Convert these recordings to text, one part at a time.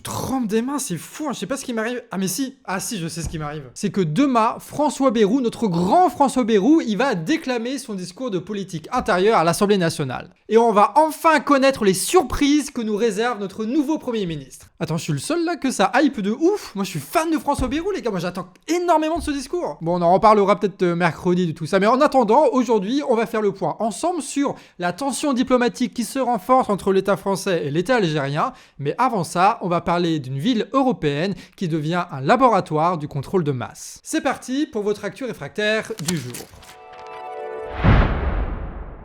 trempe des mains, c'est fou, hein, je sais pas ce qui m'arrive. Ah mais si, je sais ce qui m'arrive. C'est que demain, François Bayrou, notre grand François Bayrou, il va déclamer son discours de politique intérieure à l'Assemblée nationale. Et on va enfin connaître les surprises que nous réserve notre nouveau Premier ministre. Attends, je suis le seul là que ça hype de ouf. Moi je suis fan de François Bayrou les gars, moi j'attends énormément de ce discours. Bon, on en reparlera peut-être mercredi de tout ça, mais en attendant, aujourd'hui, on va faire le point ensemble sur la tension diplomatique qui se renforce entre l'État français et l'État algérien. Mais avant ça, on va parler d'une ville européenne qui devient un laboratoire du contrôle de masse. C'est parti pour votre actu réfractaire du jour.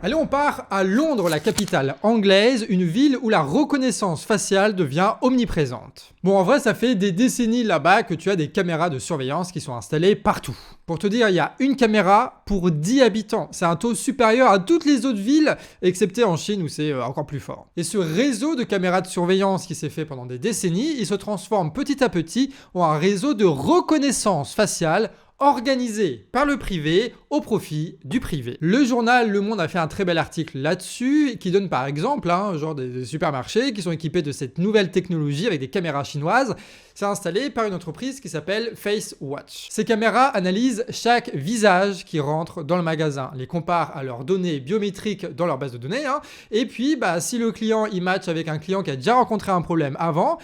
Allez, on part à Londres, la capitale anglaise, une ville où la reconnaissance faciale devient omniprésente. Bon, en vrai, ça fait des décennies là-bas que tu as des caméras de surveillance qui sont installées partout. Pour te dire, il y a une caméra pour 10 habitants. C'est un taux supérieur à toutes les autres villes, excepté en Chine où c'est encore plus fort. Et ce réseau de caméras de surveillance qui s'est fait pendant des décennies, il se transforme petit à petit en un réseau de reconnaissance faciale organisé par le privé au profit du privé. Le journal Le Monde a fait un très bel article là-dessus qui donne par exemple genre des supermarchés qui sont équipés de cette nouvelle technologie avec des caméras chinoises. C'est installé par une entreprise qui s'appelle FaceWatch. Ces caméras analysent chaque visage qui rentre dans le magasin, les comparent à leurs données biométriques dans leur base de données, et puis si le client il match avec un client qui a déjà rencontré un problème avant,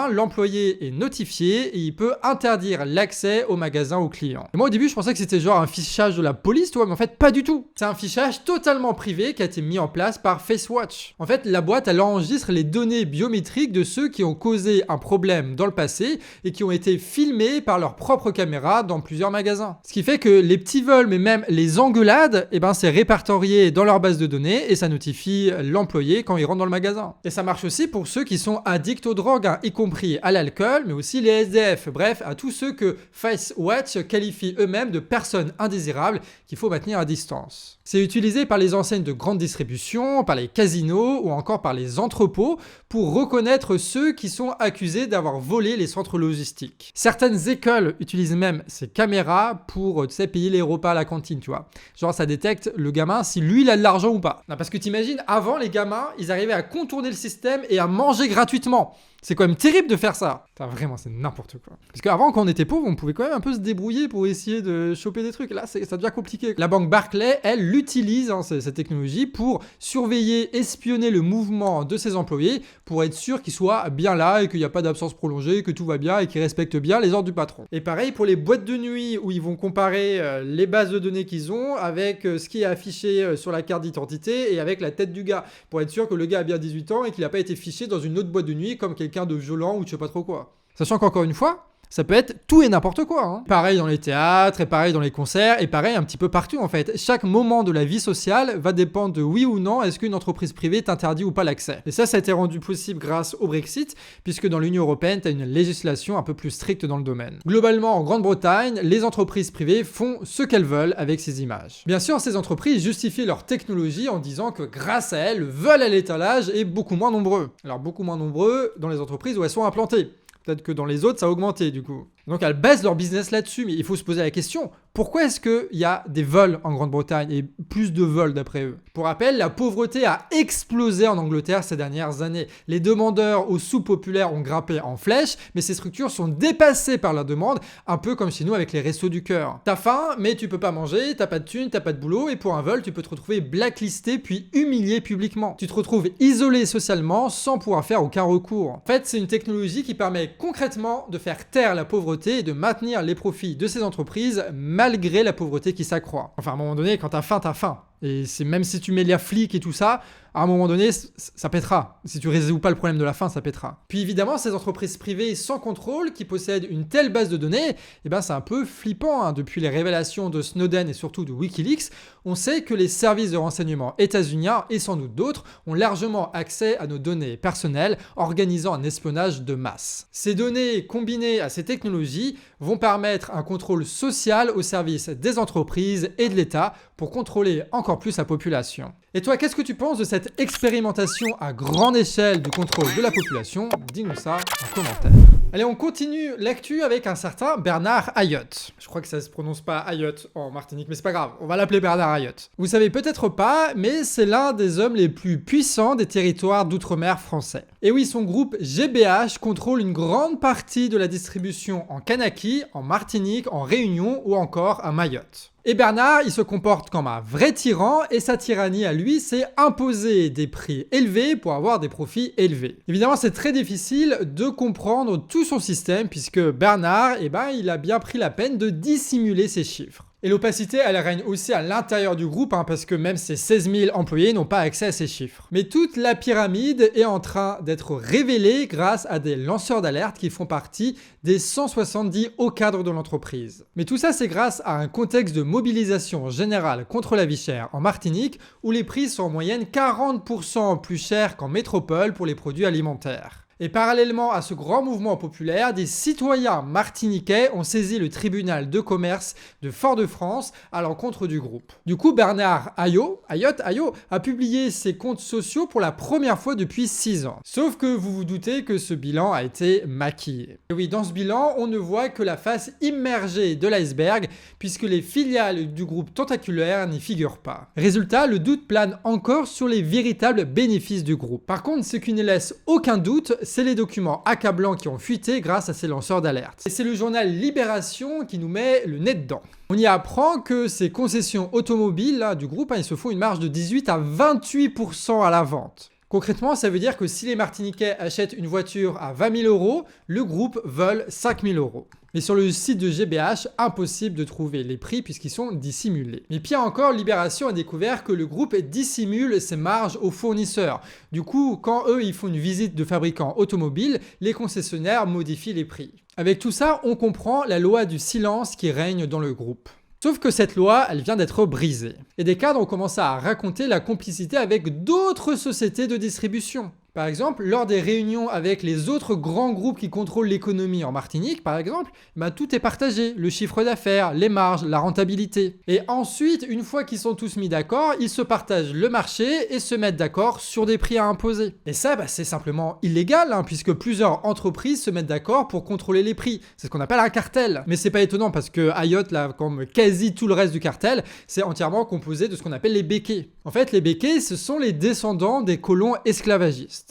l'employé est notifié et il peut interdire l'accès au magasin au client. Et moi au début je pensais que c'était genre un fichage de la police, mais en fait pas du tout. C'est un fichage totalement privé qui a été mis en place par FaceWatch. En fait la boîte elle enregistre les données biométriques de ceux qui ont causé un problème dans le passé et qui ont été filmés par leurs propres caméras dans plusieurs magasins. Ce qui fait que les petits vols, mais même les engueulades, c'est répertorié dans leur base de données et ça notifie l'employé quand il rentre dans le magasin. Et ça marche aussi pour ceux qui sont addicts aux drogues, y compris à l'alcool, mais aussi les SDF, bref, à tous ceux que FaceWatch qualifie eux-mêmes de personnes indésirables qu'il faut maintenir à distance. C'est utilisé par les enseignes de grande distribution, par les casinos ou encore par les entrepôts pour reconnaître ceux qui sont accusés d'avoir volé les centres logistiques. Certaines écoles utilisent même ces caméras pour, payer les repas à la cantine, tu vois. Genre, ça détecte le gamin si lui, il a de l'argent ou pas. Non, parce que t'imagines, avant, les gamins, ils arrivaient à contourner le système et à manger gratuitement. C'est quand même terrible de faire ça. Putain, vraiment, c'est n'importe quoi. Parce qu'avant, quand on était pauvre, on pouvait quand même un peu se débrouiller pour essayer de choper des trucs. Là, ça devient compliqué. La banque Barclays, elle, l'utilise, cette technologie, pour surveiller, espionner le mouvement de ses employés, pour être sûr qu'ils soient bien là et qu'il n'y a pas d'absence prolongée, que tout va bien et qu'ils respectent bien les ordres du patron. Et pareil pour les boîtes de nuit, où ils vont comparer les bases de données qu'ils ont avec ce qui est affiché sur la carte d'identité et avec la tête du gars, pour être sûr que le gars a bien 18 ans et qu'il n'a pas été fiché dans une autre boîte de nuit comme quelqu'un de violent ou je sais pas trop quoi. Sachant qu'encore une fois, ça peut être tout et n'importe quoi. Pareil dans les théâtres, et pareil dans les concerts, et pareil un petit peu partout en fait. Chaque moment de la vie sociale va dépendre de oui ou non est-ce qu'une entreprise privée t'interdit ou pas l'accès. Et ça a été rendu possible grâce au Brexit, puisque dans l'Union Européenne, tu as une législation un peu plus stricte dans le domaine. Globalement, en Grande-Bretagne, les entreprises privées font ce qu'elles veulent avec ces images. Bien sûr, ces entreprises justifient leur technologie en disant que grâce à elles, le vol à l'étalage est beaucoup moins nombreux. Alors beaucoup moins nombreux dans les entreprises où elles sont implantées. Peut-être que dans les autres, ça a augmenté du coup. Donc elles baissent leur business là-dessus, mais il faut se poser la question, pourquoi est-ce qu'il y a des vols en Grande-Bretagne et plus de vols d'après eux? Pour rappel, la pauvreté a explosé en Angleterre ces dernières années. Les demandeurs aux sous populaires ont grimpé en flèche, mais ces structures sont dépassées par la demande, un peu comme chez nous avec les restos du cœur. T'as faim, mais tu peux pas manger, t'as pas de thunes, t'as pas de boulot, et pour un vol, tu peux te retrouver blacklisté puis humilié publiquement. Tu te retrouves isolé socialement sans pouvoir faire aucun recours. En fait, c'est une technologie qui permet concrètement de faire taire la pauvreté et de maintenir les profits de ces entreprises malgré la pauvreté qui s'accroît. Enfin, à un moment donné, quand t'as faim, t'as faim. Et c'est même si tu mets les flics et tout ça, à un moment donné, ça pètera. Si tu résous pas le problème de la faim, ça pètera. Puis évidemment, ces entreprises privées sans contrôle qui possèdent une telle base de données, c'est un peu flippant. Depuis les révélations de Snowden et surtout de Wikileaks, on sait que les services de renseignement états-uniens et sans doute d'autres ont largement accès à nos données personnelles, organisant un espionnage de masse. Ces données combinées à ces technologies vont permettre un contrôle social au service des entreprises et de l'État pour contrôler encore plus la population. Et toi, qu'est-ce que tu penses de cette expérimentation à grande échelle du contrôle de la population? Dis-nous ça en commentaire. Allez, on continue l'actu avec un certain Bernard Ayotte. Je crois que ça se prononce pas Ayotte en Martinique, mais c'est pas grave, on va l'appeler Bernard Ayotte. Vous savez peut-être pas, mais c'est l'un des hommes les plus puissants des territoires d'outre-mer français. Et oui, son groupe GBH contrôle une grande partie de la distribution en Kanaki, en Martinique, en Réunion ou encore à Mayotte. Et Bernard, il se comporte comme un vrai tyran et sa tyrannie à lui, c'est imposer des prix élevés pour avoir des profits élevés. Évidemment, c'est très difficile de comprendre tout son système puisque Bernard, il a bien pris la peine de dissimuler ses chiffres. Et l'opacité, elle règne aussi à l'intérieur du groupe, parce que même ses 16 000 employés n'ont pas accès à ces chiffres. Mais toute la pyramide est en train d'être révélée grâce à des lanceurs d'alerte qui font partie des 170 hauts cadres de l'entreprise. Mais tout ça, c'est grâce à un contexte de mobilisation générale contre la vie chère en Martinique, où les prix sont en moyenne 40% plus chers qu'en métropole pour les produits alimentaires. Et parallèlement à ce grand mouvement populaire, des citoyens martiniquais ont saisi le tribunal de commerce de Fort-de-France à l'encontre du groupe. Du coup, Bernard Ayotte a publié ses comptes sociaux pour la première fois depuis 6 ans. Sauf que vous vous doutez que ce bilan a été maquillé. Et oui, dans ce bilan, on ne voit que la face immergée de l'iceberg, puisque les filiales du groupe tentaculaire n'y figurent pas. Résultat, le doute plane encore sur les véritables bénéfices du groupe. Par contre, ce qui ne laisse aucun doute, c'est les documents accablants qui ont fuité grâce à ces lanceurs d'alerte. Et c'est le journal Libération qui nous met le nez dedans. On y apprend que ces concessions automobiles du groupe, ils se font une marge de 18 à 28% à la vente. Concrètement, ça veut dire que si les Martiniquais achètent une voiture à 20 000 €, le groupe vole 5 000 €. Mais sur le site de GBH, impossible de trouver les prix puisqu'ils sont dissimulés. Mais pire encore, Libération a découvert que le groupe dissimule ses marges aux fournisseurs. Du coup, quand eux ils font une visite de fabricants automobiles, les concessionnaires modifient les prix. Avec tout ça, on comprend la loi du silence qui règne dans le groupe. Sauf que cette loi, elle vient d'être brisée. Et des cadres ont commencé à raconter la complicité avec d'autres sociétés de distribution. Par exemple, lors des réunions avec les autres grands groupes qui contrôlent l'économie en Martinique, par exemple, tout est partagé, le chiffre d'affaires, les marges, la rentabilité. Et ensuite, une fois qu'ils sont tous mis d'accord, ils se partagent le marché et se mettent d'accord sur des prix à imposer. Et ça, c'est simplement illégal, puisque plusieurs entreprises se mettent d'accord pour contrôler les prix. C'est ce qu'on appelle un cartel. Mais c'est pas étonnant parce que Ayotte, comme quasi tout le reste du cartel, c'est entièrement composé de ce qu'on appelle les béquets. En fait, les béquets, ce sont les descendants des colons esclavagistes.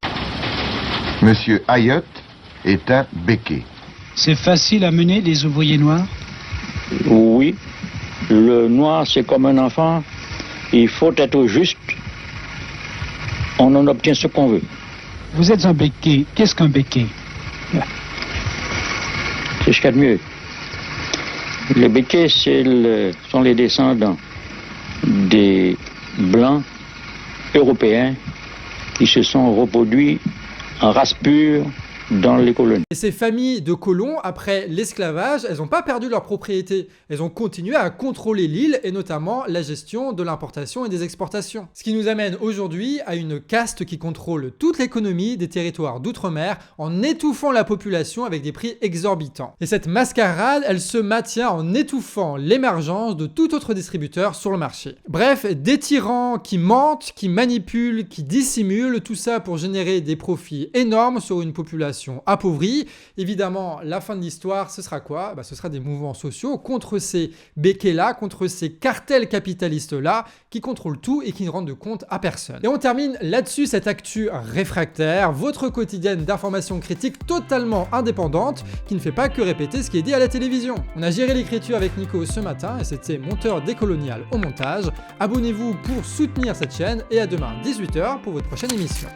Monsieur Ayotte est un béquet. C'est facile à mener des ouvriers noirs? Oui. Le noir, c'est comme un enfant. Il faut être juste. On en obtient ce qu'on veut. Vous êtes un béquet. Qu'est-ce qu'un béquet? C'est ce qu'il y a de mieux. Les béquets, sont les descendants des Blancs européens qui se sont reproduits en race pure dans les colonies. Et ces familles de colons, après l'esclavage, elles n'ont pas perdu leur propriété. Elles ont continué à contrôler l'île et notamment la gestion de l'importation et des exportations. Ce qui nous amène aujourd'hui à une caste qui contrôle toute l'économie des territoires d'outre-mer en étouffant la population avec des prix exorbitants. Et cette mascarade, elle se maintient en étouffant l'émergence de tout autre distributeur sur le marché. Bref, des tyrans qui mentent, qui manipulent, qui dissimulent, tout ça pour générer des profits énormes sur une population appauvrie. Évidemment, la fin de l'histoire, ce sera quoi? Ce sera des mouvements sociaux contre ces béquets-là, contre ces cartels capitalistes-là qui contrôlent tout et qui ne rendent compte à personne. Et on termine là-dessus cette actu réfractaire, votre quotidienne d'information critique totalement indépendante qui ne fait pas que répéter ce qui est dit à la télévision. On a géré l'écriture avec Nico ce matin et c'était Monteur Décolonial au montage. Abonnez-vous pour soutenir cette chaîne et à demain 18 h pour votre prochaine émission.